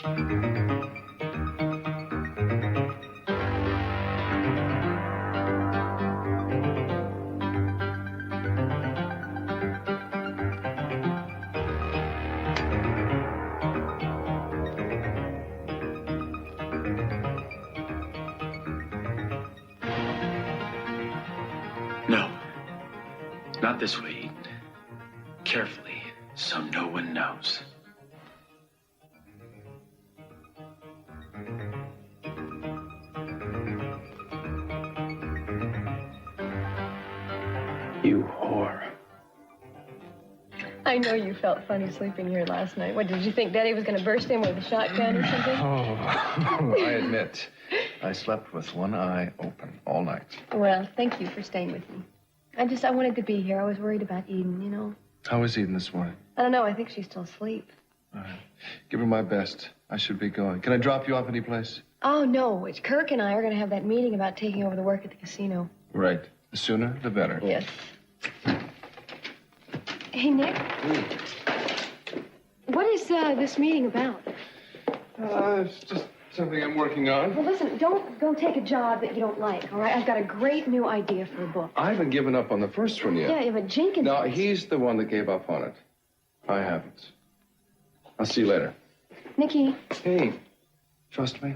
No, not this way, Eden. Carefully, so no one knows. You whore. I know you felt funny sleeping here last night. What, did you think Daddy was going to burst in with a shotgun or something? Oh, I admit, I slept with one eye open all night. Well, thank you for staying with me. I wanted to be here. I was worried about Eden, you know. How is Eden this morning? I don't know. I think she's still asleep. All right. Give her my best. I should be going. Can I drop you off any place? Oh, no. It's Kirk and I are going to have that meeting about taking over the work at the casino. Right. The sooner, the better. Yes. Hey, Nick. What is this meeting about? It's just something I'm working on. Well, listen, don't go take a job that you don't like, all right? I've got a great new idea for a book. I haven't given up on the first one yet. Yeah, but Jenkins... No, he's the one that gave up on it. I haven't. I'll see you later. Nicky. Hey, trust me?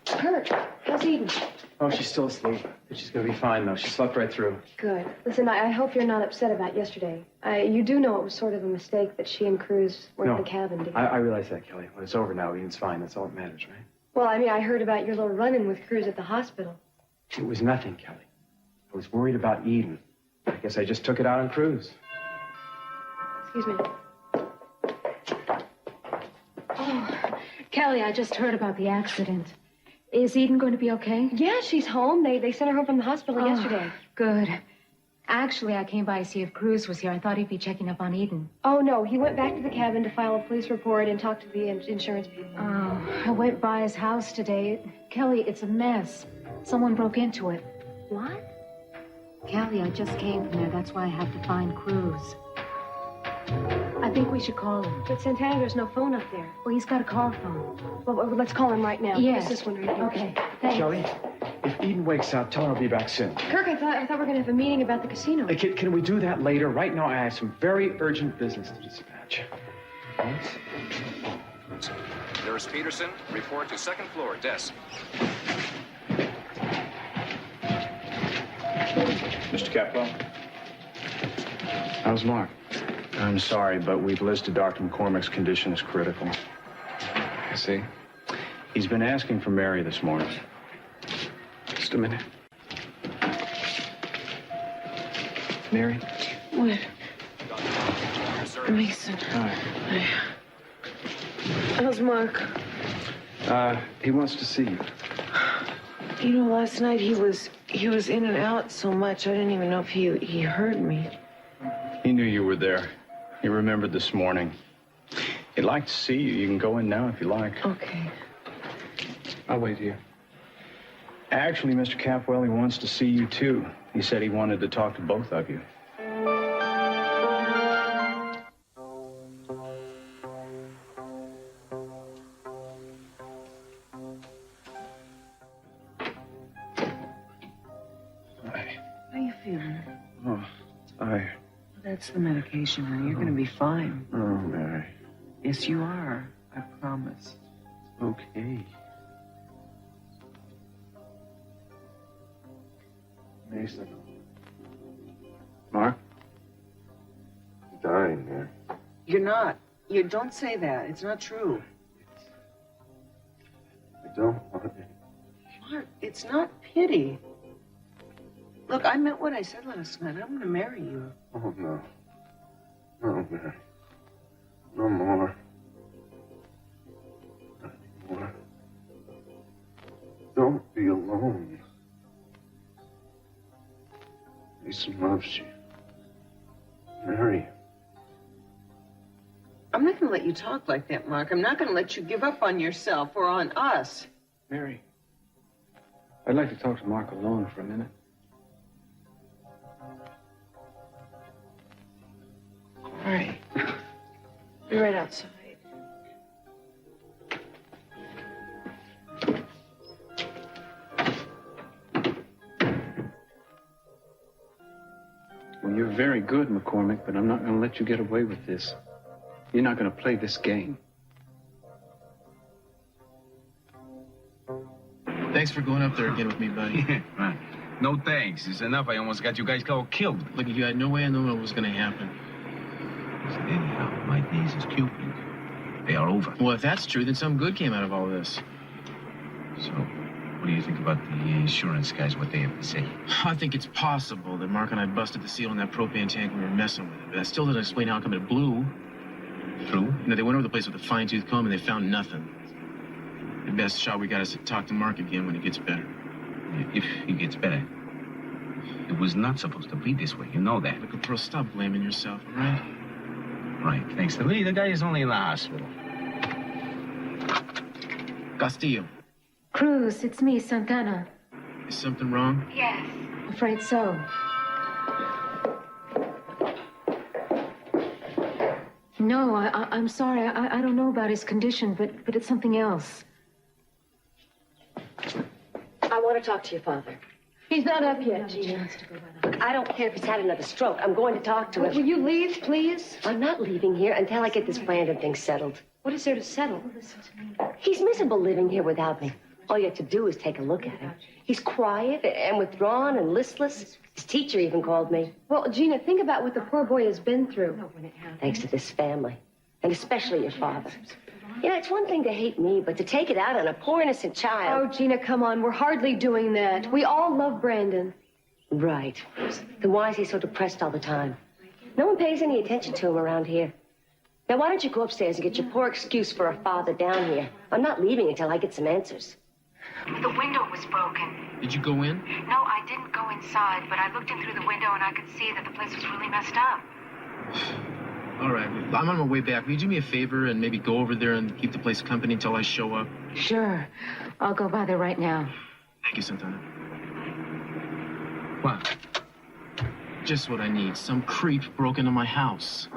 Kurt, how's Eden? Oh, she's still asleep. But she's gonna be fine, though. She slept right through. Good. Listen, I hope you're not upset about yesterday. You do know it was sort of a mistake that she and Cruz were at the cabin together. I realize that, Kelly. When it's over now, Eden's fine. That's all that matters, right? Well, I mean, I heard about your little run-in with Cruz at the hospital. It was nothing, Kelly. I was worried about Eden. I guess I just took it out on Cruz. Excuse me. Oh, Kelly, I just heard about the accident. Is Eden going to be okay? Yeah, she's home. They sent her home from the hospital yesterday. Good. Actually, I came by to see if Cruz was here. I thought he'd be checking up on Eden. Oh, no. He went back to the cabin to file a police report and talk to the insurance people. Oh, I went by his house today. Kelly, it's a mess. Someone broke into it. What? Kelly, I just came from there. That's why I have to find Cruz. I think we should call him. But Santana, there's no phone up there. Well, he's got a car phone. Well, let's call him right now. Yes. It's this one right here. Okay, thanks. Kelly, if Eden wakes up, tell her I'll be back soon. Kirk, I thought we were going to have a meeting about the casino. Hey, can we do that later? Right now, I have some very urgent business to dispatch. Nurse Peterson, report to second floor, desk. Mr. Capwell? How's Mark? I'm sorry, but we've listed Dr. McCormick's condition as critical. I see. He's been asking for Mary this morning. Just a minute. Mary? What? Mason. Hi. How's Mark? He wants to see you. You know, last night he was in and out so much, I didn't even know if he heard me. He knew you were there. He remembered this morning. He'd like to see you. You can go in now if you like. Okay. I'll wait here. Actually, Mr. Capwell, he wants to see you, too. He said he wanted to talk to both of you. How you feeling? Oh, tired. That's the medication, honey. You're gonna be fine. Oh, Mary. Yes, you are. I promise. Okay. Mason. Mark? I'm dying, Mary. You're not. You don't say that. It's not true. I don't want it. Mark, it's not pity. Look, I meant what I said last night. I'm gonna marry you. Oh, no. No, Mary. No more. Not anymore. Don't be alone. Mason loves you. Mary. I'm not gonna let you talk like that, Mark. I'm not gonna let you give up on yourself or on us. Mary. I'd like to talk to Mark alone for a minute. outside. Well, you're very good, McCormick, but I'm not going to let you get away with this. You're not going to play this game. Thanks for going up there again with me, buddy. No thanks. It's enough. I almost got you guys all killed. Look, you had no way I knew what was going to happen. Anyhow, my days as Cupid, they are over. Well, if that's true, then some good came out of all this. So, what do you think about the insurance guys, what they have to say? I think it's possible that Mark and I busted the seal on that propane tank we were messing with. But that still doesn't explain how come it blew. True? You know, they went over the place with a fine-tooth comb and they found nothing. The best shot we got is to talk to Mark again when he gets better. If he gets better. It was not supposed to be this way. You know that. Look, bro, stop blaming yourself, all right? Right. Thanks to me, the guy is only in the hospital. Castillo, Cruz, it's me, Santana. is something wrong? Yes. Afraid so. No, I'm sorry. I don't know about his condition, but it's something else. I want to talk to your father. He's not up yet, Gina. I don't care if he's had another stroke. I'm going to talk to Will him. you leave, please? I'm not leaving here until I get this Brandon thing settled. What is there to settle? He's miserable living here without me. All you have to do is take a look at him. He's quiet and withdrawn and listless. His teacher even called me. Well, Gina, think about what the poor boy has been through. Thanks to this family, and especially your father. You know, it's one thing to hate me, but to take it out on a poor innocent Oh, child. Gina, come on. We're hardly doing that. We all love Brandon. Right. Then why is he so depressed all the time? No one pays any attention to him around here. Now, why don't you go upstairs and get your poor excuse for a father down here? I'm not leaving until I get some answers. The window was broken. Did you go in? No, I didn't go inside, but I looked in through the window and I could see that the place was really messed up. All right, I'm on my way back. Will you do me a favor and maybe go over there and keep the place company until I show up? Sure. I'll go by there right now. Thank you, Santana. What? Just what I need. Some creep broke into my house.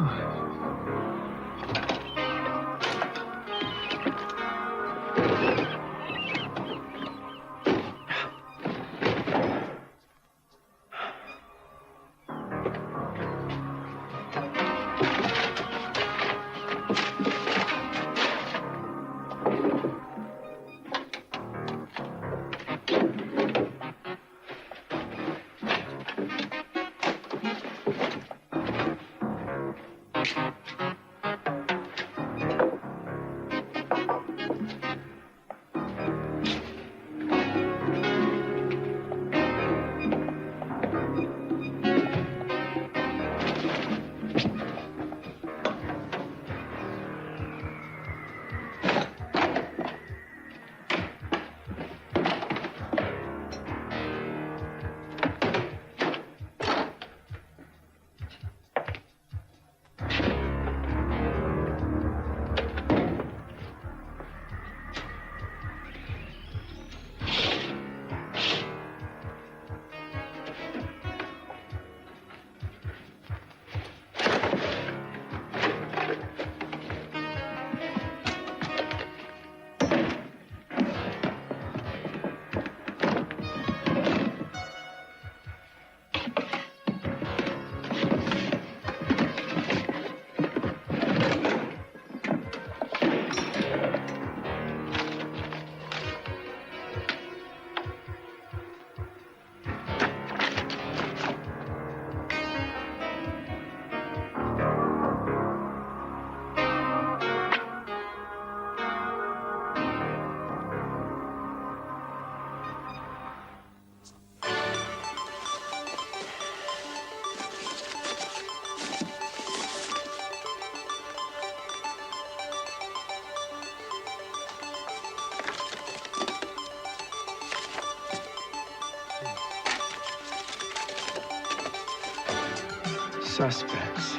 Suspects.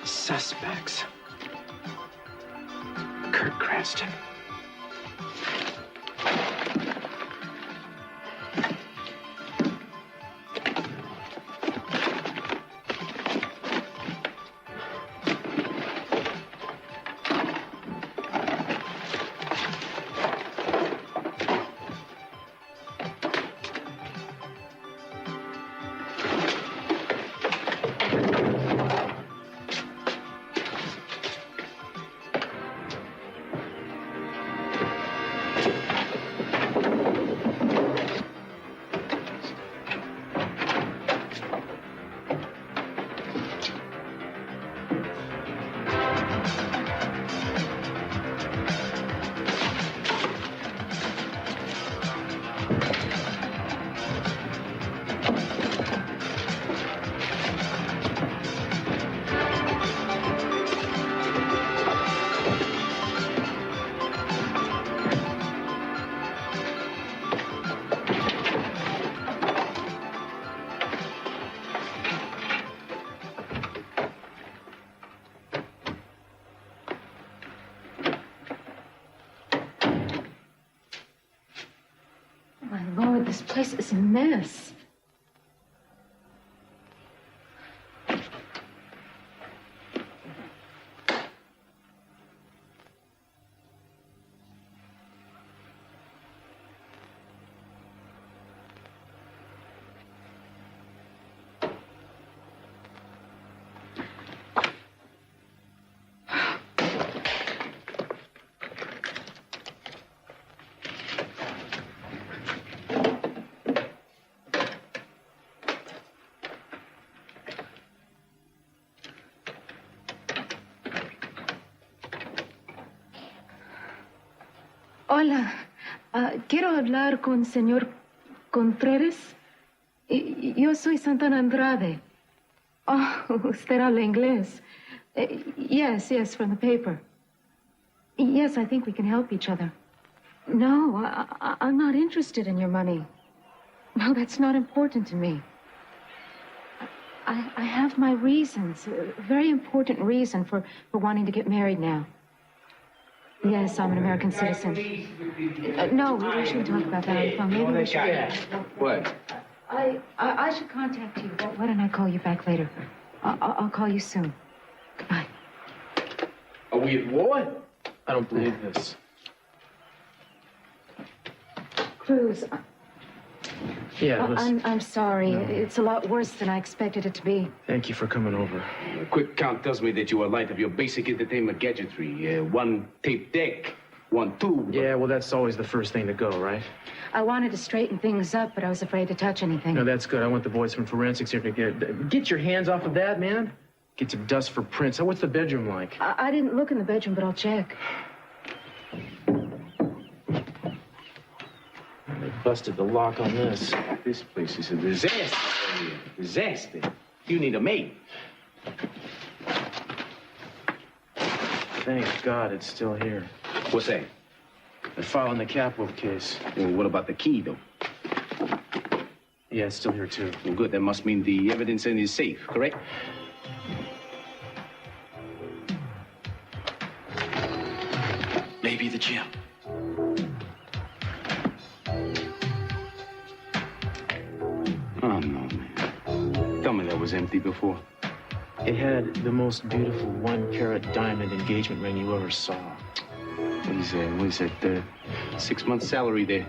Suspects. Kurt Cranston. place is a mess. Hola, quiero hablar con señor Contreras. Yo soy Santana Andrade. Oh, usted habla inglés. Yes, from the paper. Yes, I think we can help each other. No, I'm not interested in your money. No, that's not important to me. I have my reasons, a very important reason for wanting to get married now. Yes, I'm an American citizen. No, we shouldn't talk about that on the phone. Maybe we should. What? I should contact you. Why don't I call you back later? I'll call you soon. Goodbye. Are we at war? I don't believe this. Cruz, Yeah, listen. I'm sorry. It's a lot worse than I expected it to be. Thank you for coming over. A quick count tells me that you are light of your basic entertainment gadgetry. One tape deck, one tube. Yeah, well, that's always the first thing to go, right? I wanted to straighten things up, but I was afraid to touch anything. No, that's good. I want the boys from forensics here to get your hands off of that, man. Get some dust for prints. So what's the bedroom like? I didn't look in the bedroom, but I'll check. They busted the lock on this. This place is a disaster. Disaster. You need a maid. Thank God it's still here. What's that? They're filing the Capwell case. Well, what about the key, though? Yeah, it's still here, too. Well, good. That must mean the evidence in is safe, correct? Maybe the gym. Oh, no, man. Tell me that was empty before. It had the most beautiful 1-carat diamond engagement ring you ever saw. What is that? 6 months salary there.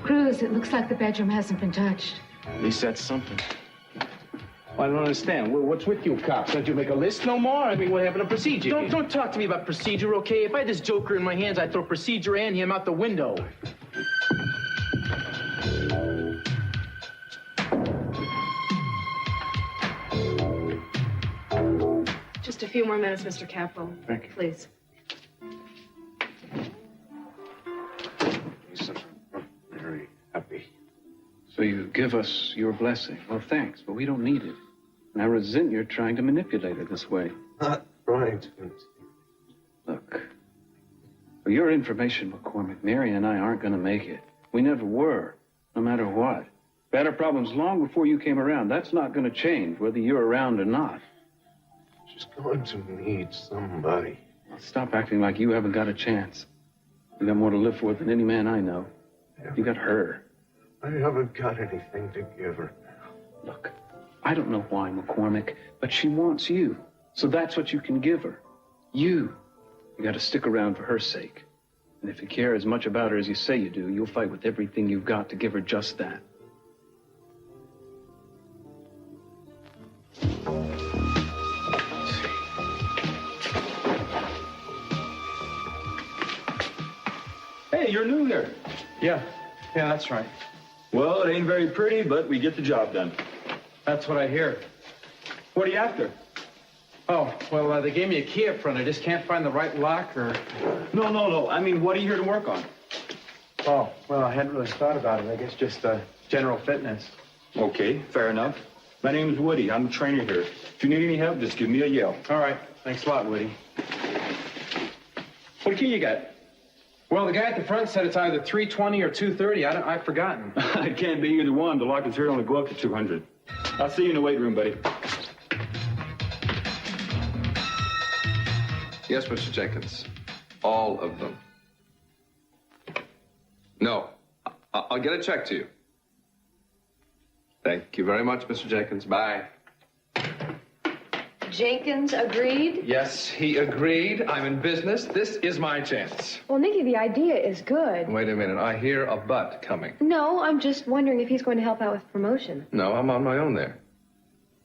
Cruz, it looks like the bedroom hasn't been touched. At least that's something. I don't understand. What's with you cops? Don't you make a list no more? I mean, what happened to procedure? Don't talk to me about procedure, okay? If I had this joker in my hands, I'd throw procedure and him out the window. Just a few more minutes, Mr. Capwell. Thank you. Please. I'm very happy. So you give us your blessing. Well, thanks, but we don't need it. And I resent your trying to manipulate it this way. Not trying to. Look, for your information, McCormick, Mary and I aren't going to make it. We never were, no matter what. We had our problems long before you came around. That's not going to change, whether you're around or not. She's going to need somebody. Well, stop acting like you haven't got a chance. You got more to live for than any man I know. You got her. I haven't got anything to give her. Look, I don't know why, McCormick, but she wants you. So that's what you can give her. You. You got to stick around for her sake. And if you care as much about her as you say you do, you'll fight with everything you've got to give her just that. Hey, you're new here. Yeah, that's right. Well, it ain't very pretty, but we get the job done. That's what I hear. What are you after? Oh, well, they gave me a key up front. I just can't find the right lock or... No. I mean, what are you here to work on? Oh, well, I hadn't really thought about it. I guess just general fitness. Okay, fair enough. My name's Woody. I'm the trainer here. If you need any help, just give me a yell. All right. Thanks a lot, Woody. What key you got? Well, the guy at the front said it's either 320 or 230. I've forgotten. It can't be either one. The lock is here only go up to 200. I'll see you in the weight room, buddy. Yes, Mr. Jenkins. All of them. No. I'll get a check to you. Thank you very much, Mr. Jenkins. Bye. Jenkins agreed? Yes, he agreed. I'm in business. This is my chance. Well, Nicky, the idea is good. Wait a minute. I hear a but coming. No, I'm just wondering if he's going to help out with promotion. No, I'm on my own there.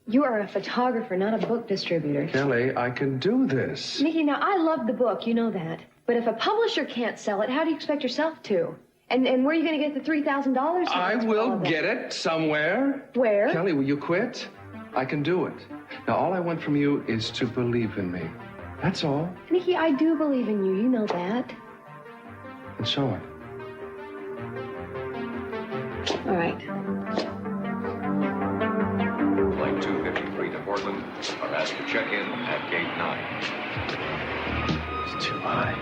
You are a photographer, not a book distributor. Kelly, I can do this. Nicky, now, I love the book. You know that. But if a publisher can't sell it, how do you expect yourself to? And where are you going to get the $3,000? I will get it somewhere. Where? Kelly, will you quit? I can do it. Now, all I want from you is to believe in me. That's all. Nicky, I do believe in you. You know that. And show it. All right. Flight 253 to Portland are asked to check in at gate 9. It's too high.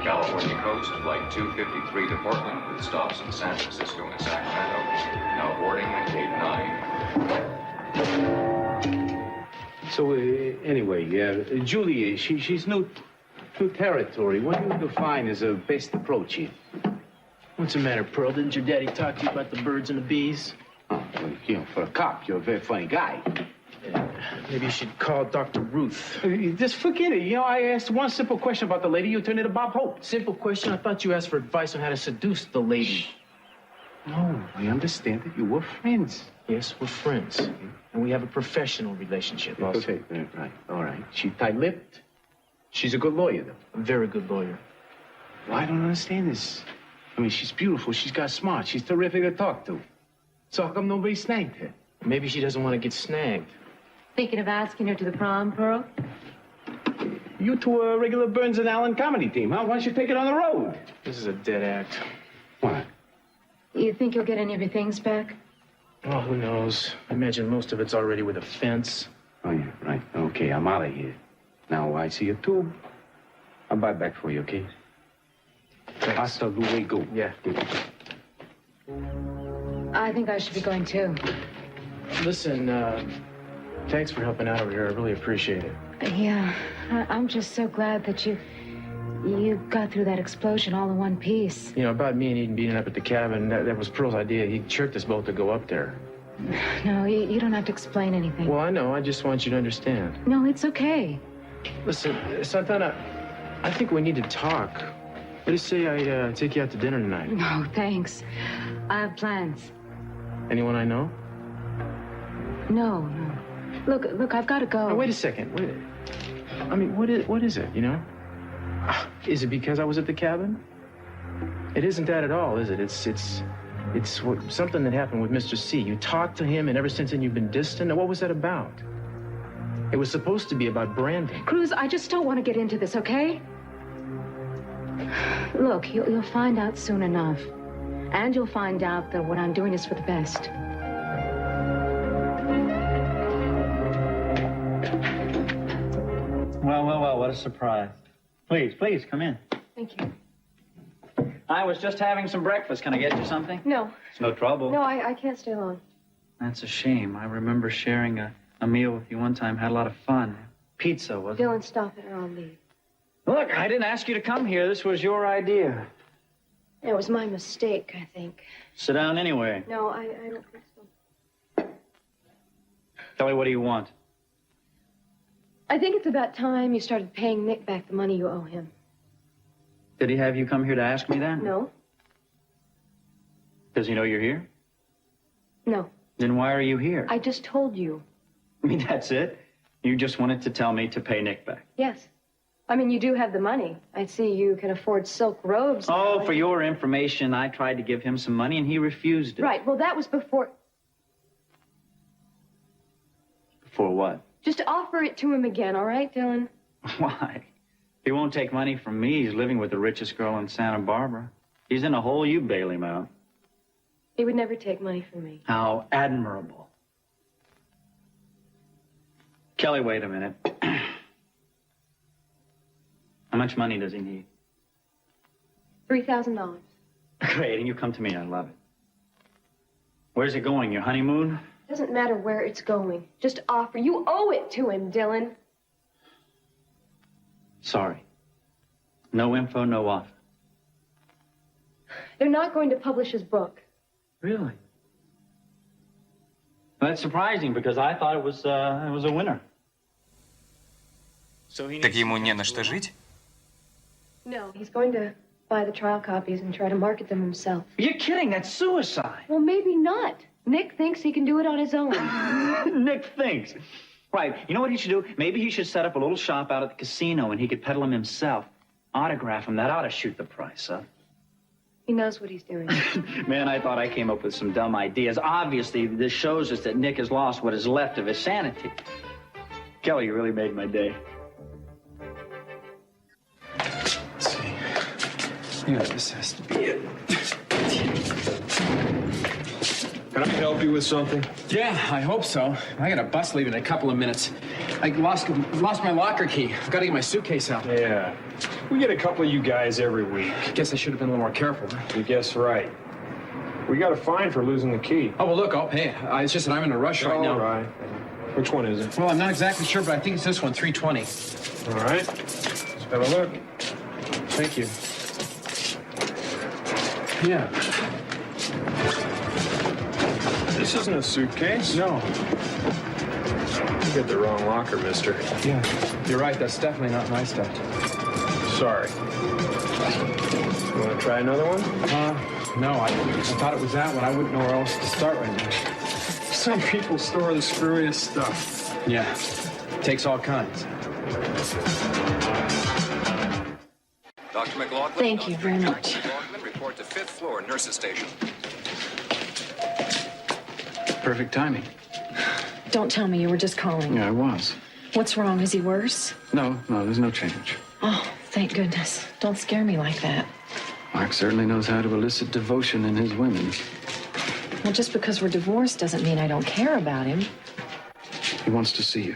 California coast, flight 253 to Portland with stops in San Francisco and Sacramento. Now boarding at gate 9. So, anyway, Julie, she's new territory. What do you define as a best approach here? What's the matter, Pearl? Didn't your daddy talk to you about the birds and the bees? Oh, well, for a cop, you're a very funny guy. Maybe you should call Dr. Ruth. Just forget it. I asked one simple question about the lady. You turned into Bob Hope. Simple question. I thought you asked for advice on how to seduce the lady. No, I understand that you were friends. Yes, we're friends. And we have a professional relationship also. Okay, right. All right. She tight-lipped. She's a good lawyer, though. A very good lawyer. Well, I don't understand this. I mean, she's beautiful. She's got smart. She's terrific to talk to. So how come nobody snagged her? Maybe she doesn't want to get snagged. Thinking of asking her to the prom, Pearl? You two are a regular Burns and Allen comedy team, huh? Why don't you take it on the road? This is a dead act. What? You think you'll get any of your things back? Oh, who knows? I imagine most of it's already with a fence. Oh, yeah, right. Okay, I'm out of here. Now, I see a tube. I'll buy back for you, okay? Hasta luego. Yeah. I think I should be going, too. Listen, thanks for helping out over here. I really appreciate it. Yeah, I'm just so glad that you got through that explosion all in one piece. You know, about me and Eden beating up at the cabin, that was Pearl's idea. He tricked us both to go up there. No, you don't have to explain anything. Well, I know. I just want you to understand. No, it's okay. Listen, Santana, I think we need to talk. What do you say I take you out to dinner tonight? No, thanks. I have plans. Anyone I know? No. Look, I've got to go. Now, wait a second. Wait. I mean, what is it, you know? Is it because I was at the cabin? It isn't that at all, is it? It's something that happened with Mr. C. You talked to him, and ever since then you've been distant. Now, what was that about? It was supposed to be about Brandon. Cruz, I just don't want to get into this, okay? Look, you'll find out soon enough. And you'll find out that what I'm doing is for the best. Well, what a surprise. Please, come in. Thank you. I was just having some breakfast. Can I get you something? No. It's no trouble. No, I can't stay long. That's a shame. I remember sharing a meal with you one time. Had a lot of fun. Pizza, wasn't it? Dylan, stop it or I'll leave. Look, I didn't ask you to come here. This was your idea. It was my mistake, I think. Sit down anyway. No, I don't think so. Kelly, what do you want? I think it's about time you started paying Nick back the money you owe him. Did he have you come here to ask me that? No? Does he know you're here? No. Then why are you here? I just told you. I mean, that's it? You just wanted to tell me to pay Nick back. Yes. I mean, you do have the money. I see you can afford silk robes. Oh, for your information, I tried to give him some money and he refused it. Right. Well, that was before. For what? Just offer it to him again, all right, Dylan? Why? He won't take money from me. He's living with the richest girl in Santa Barbara. He's in a hole, you bail him out. He would never take money from me. How admirable. Kelly, wait a minute. How much money does he need? $3,000. Great, and you come to me. I love it. Where's it going, your honeymoon? Doesn't matter where it's going. Just offer. You owe it to him, Dylan. Sorry. No info, no offer. They're not going to publish his book. Really? That's surprising because I thought it was a winner. Так ему не на что жить? No, he's going to buy the trial copies and try to market them himself. You're kidding. That's suicide. Well, maybe not. Nick thinks he can do it on his own. Nick thinks. Right. You know what he should do? Maybe he should set up a little shop out at the casino and he could peddle them himself. Autograph them. That ought to shoot the price up. He knows what he's doing. Man, I thought I came up with some dumb ideas. Obviously, this shows us that Nick has lost what is left of his sanity. Kelly, you really made my day. Let's see. Yeah, this has to be it. Can I help you with something? Yeah, I hope so. I got a bus leaving in a couple of minutes. I lost my locker key. I've got to get my suitcase out. Yeah. We get a couple of you guys every week. Guess I should have been a little more careful. You guess right. We got a fine for losing the key. Oh, well, look, I'll pay it. It's just that I'm in a rush right now. All right. Which one is it? Well, I'm not exactly sure, but I think it's this one, 320. All right. Let's have a look. Thank you. Yeah. This isn't a suitcase. No. You got the wrong locker, mister. Yeah, you're right. That's definitely not my stuff. Sorry. You want to try another one? No, I thought it was that one. I wouldn't know where else to start right now. Some people store the screwiest stuff. Yeah, takes all kinds. Dr. McLaughlin. Thank you very much. Dr. McLaughlin, report to 5th floor, nurse's station. Perfect timing. Don't tell me you were just calling. Yeah, I was. What's wrong? Is he worse? No, there's no change. Oh, thank goodness. Don't scare me like that. Mark certainly knows how to elicit devotion in his women. Well, just because we're divorced doesn't mean I don't care about him. He wants to see you.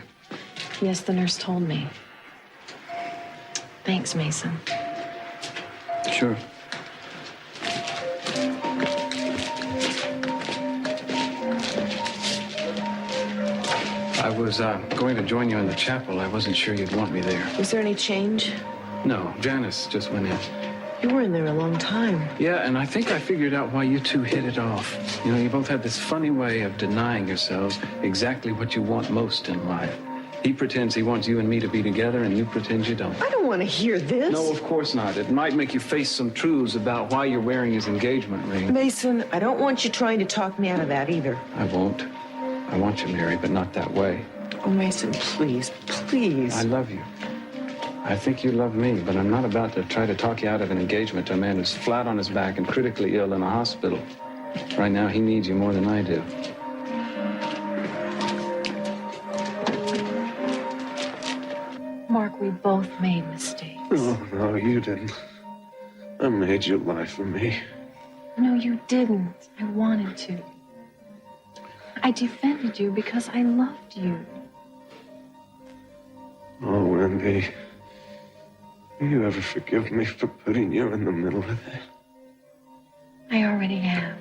Yes, the nurse told me. Thanks, Mason. Sure. I was going to join you in the chapel. I wasn't sure you'd want me there. Was there any change? No, Janice just went in. You were in there a long time. Yeah, and I think I figured out why you two hit it off. You know, you both have this funny way of denying yourselves exactly what you want most in life. He pretends he wants you and me to be together, and you pretend you don't. I don't want to hear this. No, of course not. It might make you face some truths about why you're wearing his engagement ring. Mason, I don't want you trying to talk me out of that either. I won't. I want you, Mary, but not that way. Oh, Mason, please, please. I love you. I think you love me, but I'm not about to try to talk you out of an engagement to a man who's flat on his back and critically ill in a hospital. Right now, he needs you more than I do. Mark, we both made mistakes. No, you didn't. I made you lie for me. No, you didn't. I wanted to. I defended you because I loved you. Oh, Wendy. Will you ever forgive me for putting you in the middle of that? I already have.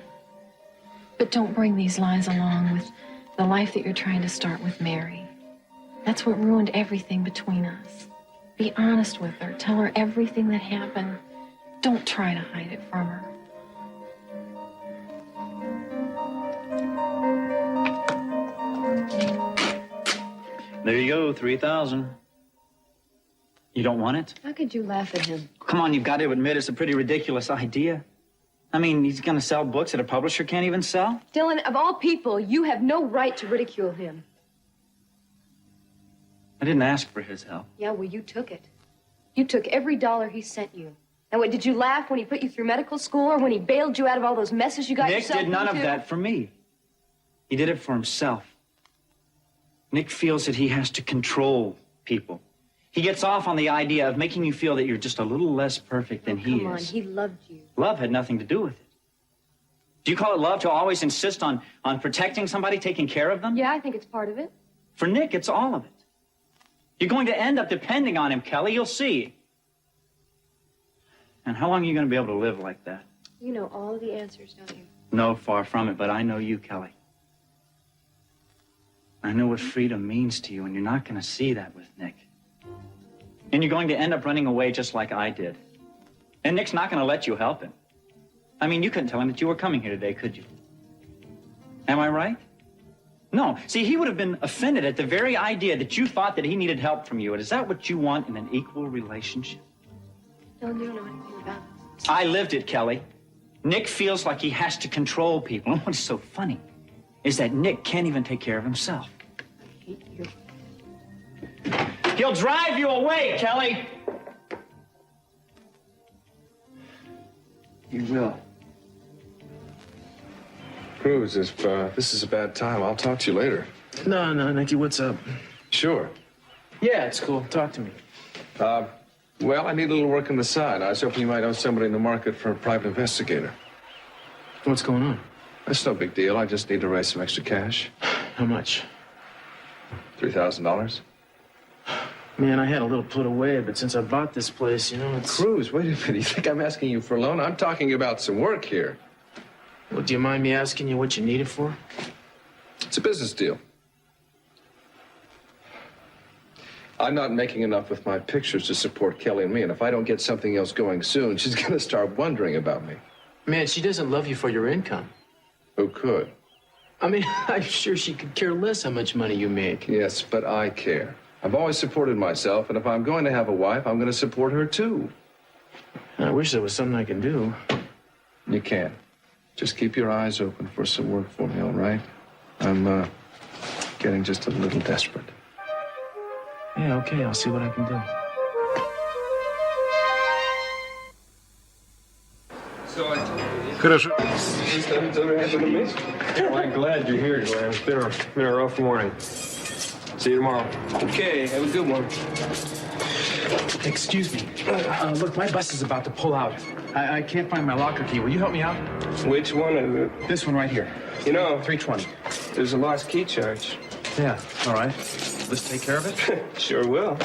But don't bring these lies along with the life that you're trying to start with Mary. That's what ruined everything between us. Be honest with her. Tell her everything that happened. Don't try to hide it from her. There you go, 3,000. You don't want it? How could you laugh at him? Come on, you've got to admit it's a pretty ridiculous idea. I mean, he's going to sell books that a publisher can't even sell? Dylan, of all people, you have no right to ridicule him. I didn't ask for his help. Yeah, well, you took it. You took every dollar he sent you. And what, did you laugh when he put you through medical school or when he bailed you out of all those messes you got Nick yourself did none into? of that for me. He did it for himself. Nick feels that he has to control people. He gets off on the idea of making you feel that you're just a little less perfect than he is. Come on, he loved you. Love had nothing to do with it. Do you call it love to always insist on protecting somebody, taking care of them? Yeah, I think it's part of it. For Nick, it's all of it. You're going to end up depending on him, Kelly. You'll see. And how long are you going to be able to live like that? You know all the answers, don't you? No, far from it, but I know you, Kelly. I know what freedom means to you, and you're not going to see that with Nick. And you're going to end up running away just like I did. And Nick's not going to let you help him. I mean, you couldn't tell him that you were coming here today, could you? Am I right? No. See, he would have been offended at the very idea that you thought that he needed help from you. And is that what you want in an equal relationship? Don't you know anything about it? I lived it, Kelly. Nick feels like he has to control people. And what's so funny is that Nick can't even take care of himself. I hate you. He'll drive you away, Kelly. You will. Cruz, if this is a bad time, I'll talk to you later. No, Nicky, what's up? Sure. Yeah, it's cool. Talk to me. Well, I need a little work on the side. I was hoping you might know somebody in the market for a private investigator. What's going on? That's no big deal. I just need to raise some extra cash. How much? $3,000. Man, I had a little put away, but since I bought this place, you know, it's... Cruz, wait a minute. You think I'm asking you for a loan? I'm talking about some work here. Well, do you mind me asking you what you need it for? It's a business deal. I'm not making enough with my pictures to support Kelly and me, and if I don't get something else going soon, she's going to start wondering about me. Man, she doesn't love you for your income. Who could? I mean, I'm sure she could care less how much money you make. Yes, but I care. I've always supported myself, and if I'm going to have a wife, I'm going to support her, too. I wish there was something I can do. You can. Just keep your eyes open for some work for me, all right? I'm, getting just a little desperate. Yeah, okay, I'll see what I can do. Хорошо. Well, I'm glad you're here, Glenn. It's been a rough morning. See you tomorrow. Okay, have a good one. Excuse me. Look, my bus is about to pull out. I can't find my locker key. Will you help me out? Which one is it? This one right here. You know, 320. there's a lost key charge. Yeah, all right. Let's take care of it. Sure will.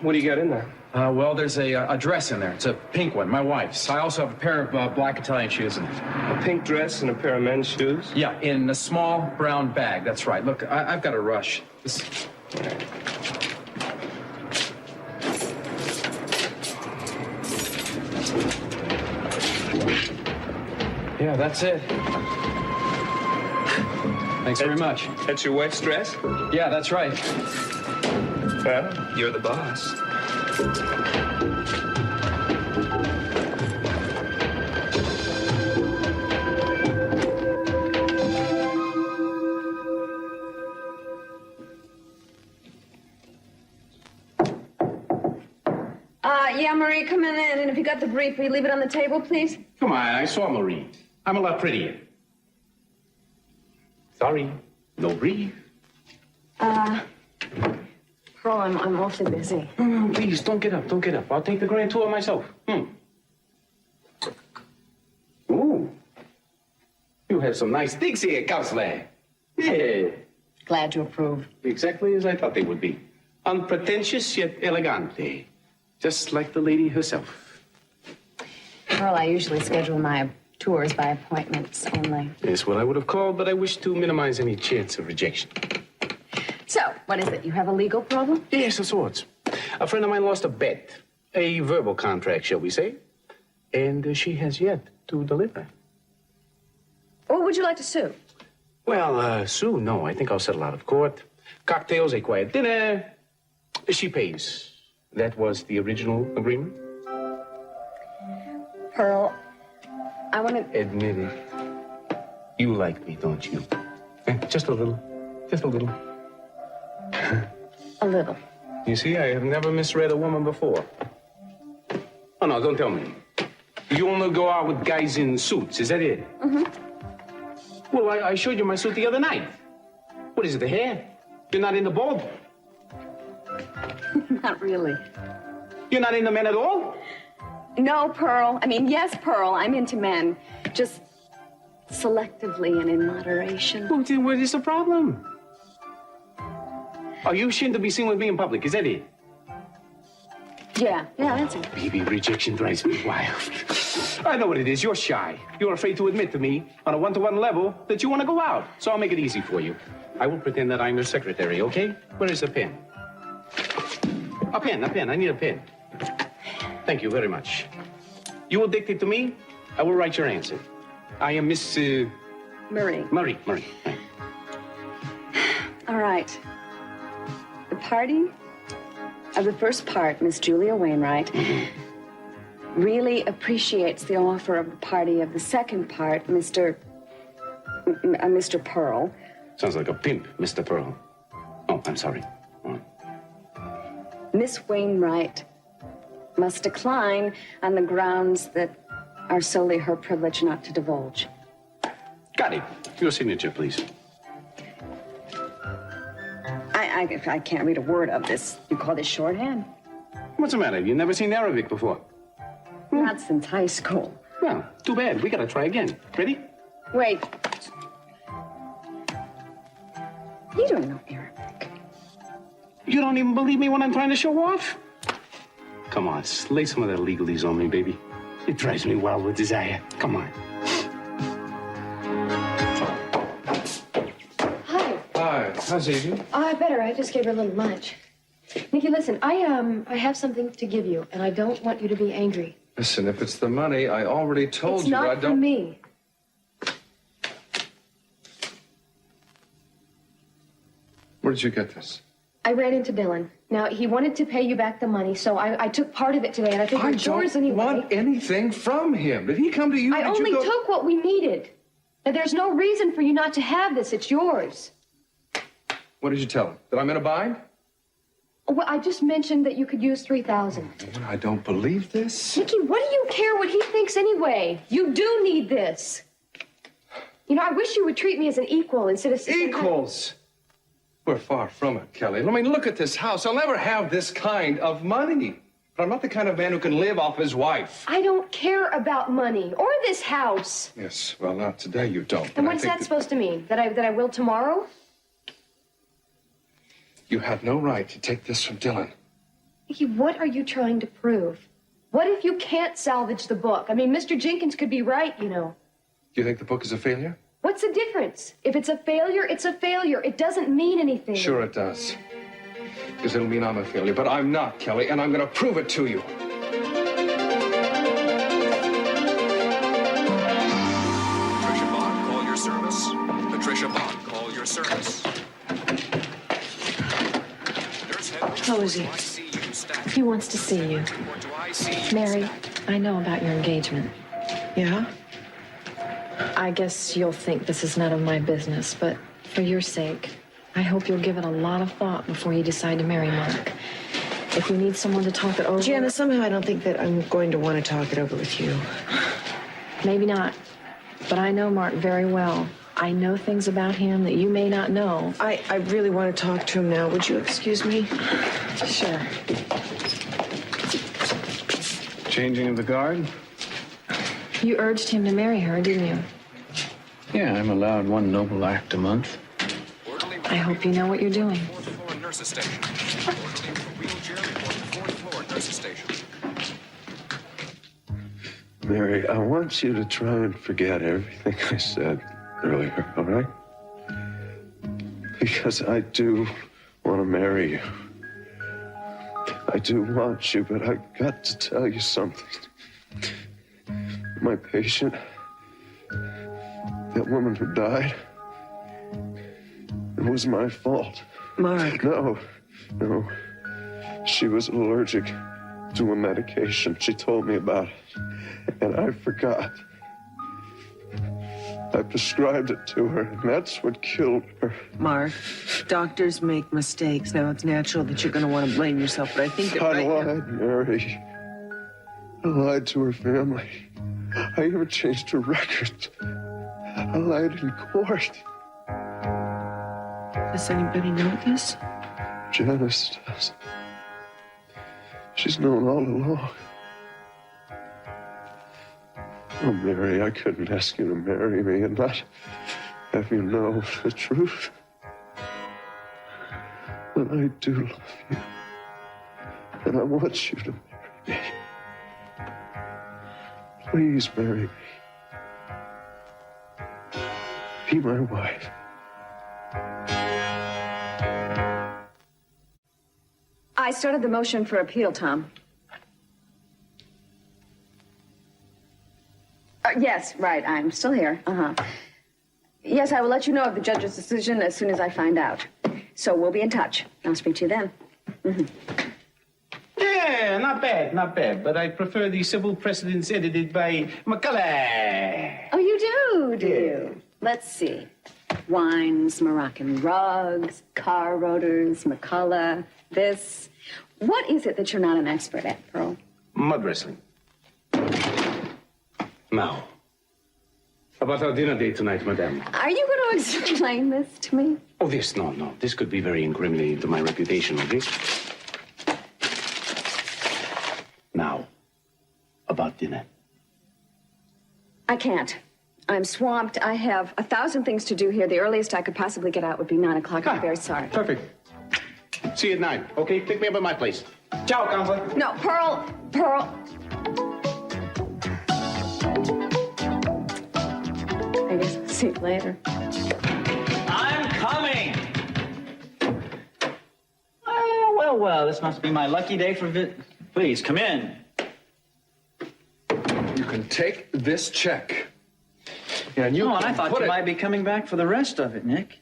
What do you got in there? Well, there's a dress in there. It's a pink one, my wife's. I also have a pair of black Italian shoes in it. A pink dress and a pair of men's shoes? Yeah, in a small brown bag. That's right. Look, I've got to rush. Yeah, that's it. Thanks very much. That's your wife's dress? Yeah, that's right. Well, you're the boss. Yeah, Marie, come in, and if you got the brief, will you leave it on the table, please? Come on, I saw Marie. I'm a lot prettier. Sorry, no brief. Pearl, I'm awfully busy. Please, don't get up, don't get up. I'll take the grand tour myself. Ooh. You have some nice things here, Counselor. Yeah. Glad to approve. Exactly as I thought they would be. Unpretentious yet elegante. Just like the lady herself. Pearl, I usually schedule my tours by appointments only. It's what I would have called, but I wish to minimize any chance of rejection. So, what is it? You have a legal problem? Yes, of sorts. A friend of mine lost a bet. A verbal contract, shall we say. And she has yet to deliver. Or would you like to sue? Well, Sue, no. I think I'll settle out of court. Cocktails, a quiet dinner. She pays. That was the original agreement? Pearl, I want to... Admit it. You like me, don't you? Just a little. Just a little. A little. You see, I have never misread a woman before. Oh, no, don't tell me. You only go out with guys in suits, is that it? Mm-hmm. Well, I showed you my suit the other night. What is it, the hair? You're not into bald? Not really. You're not into men at all? No, Pearl. I mean, yes, Pearl, I'm into men. Just selectively and in moderation. Well, then what is the problem? Are you ashamed to be seen with me in public? Is that it? Yeah, that's it. Baby, rejection drives me wild. I know what it is. You're shy. You're afraid to admit to me on a one-to-one level that you want to go out. So I'll make it easy for you. I will pretend that I'm your secretary, okay? Where is the pen? A pen. I need a pen. Thank you very much. You will dictate to me. I will write your answer. I am Miss... Marie. Marie. All right. The party of the first part, Miss Julia Wainwright, really appreciates the offer of the party of the second part, Mr. Pearl. Sounds like a pimp, Mr. Pearl. Oh, I'm sorry. Miss Wainwright must decline on the grounds that are solely her privilege not to divulge. Got it. Your signature, please. I can't read a word of this. You call this shorthand? What's the matter? You've never seen Arabic before? Not since high school. Well, too bad. We gotta try again. Ready? Wait. You don't know Arabic. You don't even believe me when I'm trying to show off? Come on, lay some of that legalese on me, baby. It drives me wild with desire. Come on. Hi. Hi. How's Evie? Better. I just gave her a little lunch. Nikki, listen, I have something to give you, and I don't want you to be angry. Listen, if it's the money, I already told It's you I not don't. for me. Where did you get this? I ran into Dylan. Now, he wanted to pay you back the money, so I took part of it today, and I think it's yours anyway. I don't want anything from him. Did he come to you? I only took what we needed. Now, there's no reason for you not to have this. It's yours. What did you tell him? That I'm in a bind? Well, I just mentioned that you could use $3,000. I don't believe this. Nikki, what do you care what he thinks anyway? You do need this. You know, I wish you would treat me as an equal instead of... Equals? We're far from it, Kelly. I mean, look at this house. I'll never have this kind of money. But I'm not the kind of man who can live off his wife. I don't care about money or this house. Yes, well, not today you don't. And what's that supposed to mean? That I will tomorrow? You had no right to take this from Dylan. Nikki, what are you trying to prove? What if you can't salvage the book? I mean, Mr. Jenkins could be right, you know. You think the book is a failure? What's the difference? If it's a failure, it's a failure. It doesn't mean anything. Sure it does. Because it'll mean I'm a failure. But I'm not, Kelly, and I'm going to prove it to you. Patricia Bond, call your service. Patricia Bond, call your service. How is he? He wants to see you. Mary, I know about your engagement. Yeah? I guess you'll think this is none of my business, but for your sake, I hope you'll give it a lot of thought before you decide to marry Mark. If you need someone to talk it over... Jana, somehow I don't think that I'm going to want to talk it over with you. Maybe not, but I know Mark very well. I know things about him that you may not know. I really want to talk to him now. Would you excuse me? Sure. Changing of the guard? You urged him to marry her, didn't you? Yeah, I'm allowed one noble act a month. I hope you know what you're doing. Nurses station. Orderly for wheelchair report fourth floor nurses station. Mary, I want you to try and forget everything I said earlier, all right? Because I do want to marry you. I do want you, but I got to tell you something. My patient, that woman who died, it was my fault. Mark. No. She was allergic to a medication. She told me about it, and I forgot. I prescribed it to her, and that's what killed her. Mark, doctors make mistakes. Now, it's natural that you're going to want to blame yourself, but I think that I lied, Mary. I lied to her family. I even changed her record. I lied in court. Does anybody know this? Janice does. She's known all along. Oh, Mary, I couldn't ask you to marry me and not have you know the truth. But I do love you. And I want you to marry me. Please marry me. Be my wife. I started the motion for appeal, Tom. Yes, right. I'm still here. Yes, I will let you know of the judge's decision as soon as I find out. So we'll be in touch. I'll speak to you then. Yeah, not bad, not bad. But I prefer the civil precedents edited by McCullough. Oh, you do you? Let's see. Wines, Moroccan rugs, car rotors, McCullough, this. What is it that you're not an expert at, Pearl? Mud wrestling. Now, about our dinner date tonight, madame. Are you going to explain this to me? Oh, this, no. This could be very incriminating to my reputation, okay? Now, about dinner. I can't. I'm swamped. I have 1,000 things to do here. The earliest I could possibly get out would be 9 o'clock. I'm very sorry. Perfect. See you at 9, okay? Pick me up at my place. Ciao, counselor. No, Pearl. I guess I'll see you later. I'm coming! Well, this must be my lucky day for Please, come in. You can take this check. And I thought you might be coming back for the rest of it, Nick.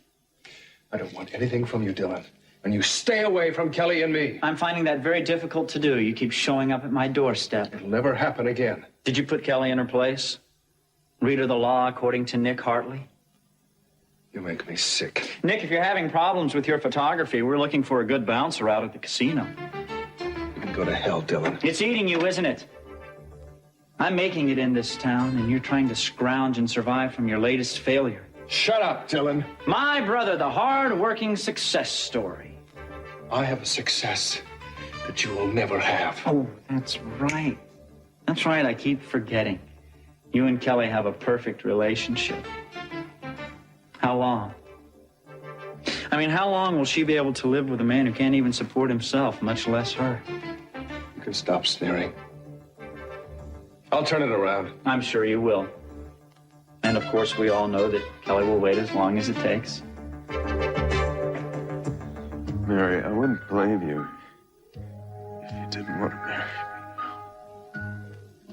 I don't want anything from you, Dylan. And you stay away from Kelly and me. I'm finding that very difficult to do. You keep showing up at my doorstep. It'll never happen again. Did you put Kelly in her place? Read her the law according to Nick Hartley? You make me sick. Nick, if you're having problems with your photography, we're looking for a good bouncer out at the casino. You can go to hell, Dylan. It's eating you, isn't it? I'm making it in this town, and you're trying to scrounge and survive from your latest failure. Shut up, Dylan. My brother, the hard-working success story. I have a success that you will never have. Oh, that's right. That's right, I keep forgetting. You and Kelly have a perfect relationship. How long? I mean, how long will she be able to live with a man who can't even support himself, much less her? You can stop sneering. I'll turn it around. I'm sure you will. And of course, we all know that Kelly will wait as long as it takes. Mary, I wouldn't blame you if you didn't want to marry me.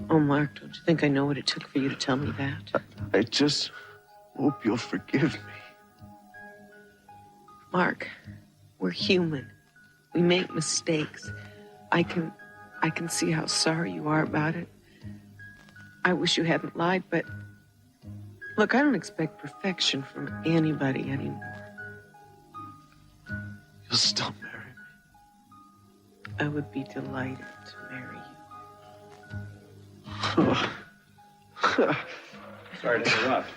Oh, Mark, don't you think I know what it took for you to tell me that? I just hope you'll forgive me. Mark, we're human. We make mistakes. I can see how sorry you are about it. I wish you hadn't lied, but look, I don't expect perfection from anybody anymore. You'll still marry me. I would be delighted to marry you. Sorry to interrupt.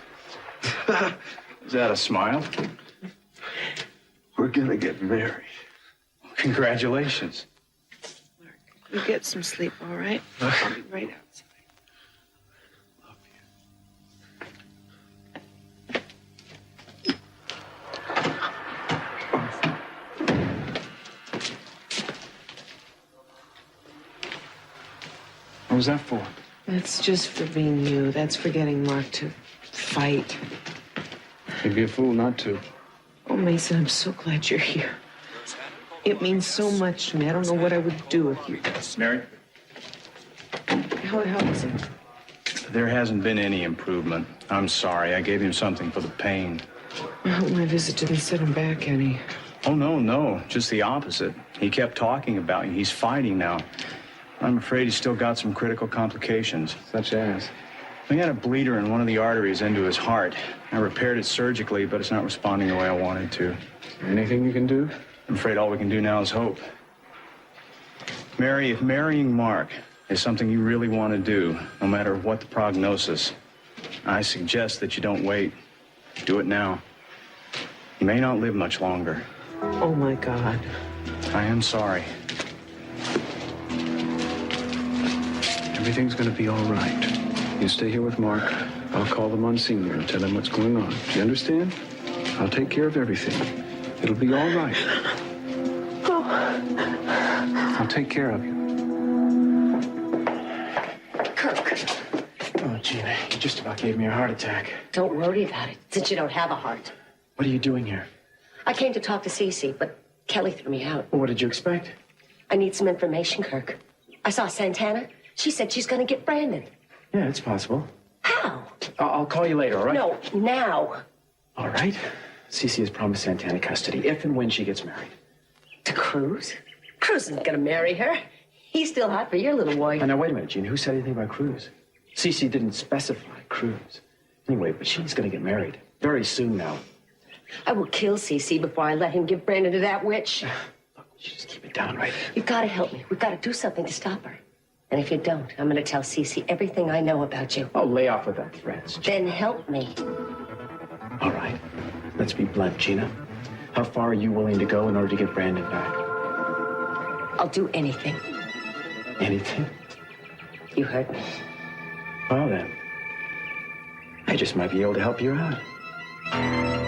Is that a smile? We're gonna get married. Congratulations. Mark, you get some sleep, all right? I'll be right outside. What was that for? That's just for being you. That's for getting Mark to fight. You'd be a fool not to. Oh, Mason, I'm so glad you're here. It means so much to me. I don't know what I would do if you... Mary? How is it? There hasn't been any improvement. I'm sorry. I gave him something for the pain. I hope my visit didn't set him back any. Oh, no. Just the opposite. He kept talking about you. He's fighting now. I'm afraid he's still got some critical complications. Such as? He had a bleeder in one of the arteries into his heart. I repaired it surgically, but it's not responding the way I wanted to. Anything you can do? I'm afraid all we can do now is hope. Mary, if marrying Mark is something you really want to do, no matter what the prognosis, I suggest that you don't wait. Do it now. You may not live much longer. Oh, my God. I am sorry. Everything's gonna be all right. You stay here with Mark. I'll call the Monsignor and tell him what's going on. Do you understand? I'll take care of everything. It'll be all right. I'll take care of you. Kirk. Oh, Gina, you just about gave me a heart attack. Don't worry about it, since you don't have a heart. What are you doing here? I came to talk to Cece, but Kelly threw me out. Well, what did you expect? I need some information, Kirk. I saw Santana. She said she's going to get Brandon. Yeah, it's possible. How? I'll call you later, all right? No, now. All right. Cece has promised Santana custody if and when she gets married. To Cruz? Cruz isn't gonna marry her. He's still hot for your little wife. Oh, now, wait a minute, Gina. Who said anything about Cruz? Cece didn't specify Cruz. Anyway, but she's gonna get married very soon now. I will kill Cece before I let him give Brandon to that witch. Look, you just keep it down, right? You've got to help me. We've got to do something to stop her. And if you don't, I'm going to tell Cece everything I know about you. Oh, lay off with that threats. Then help me. All right. Let's be blunt, Gina. How far are you willing to go in order to get Brandon back? I'll do anything. Anything? You heard me. Well, then, I just might be able to help you out.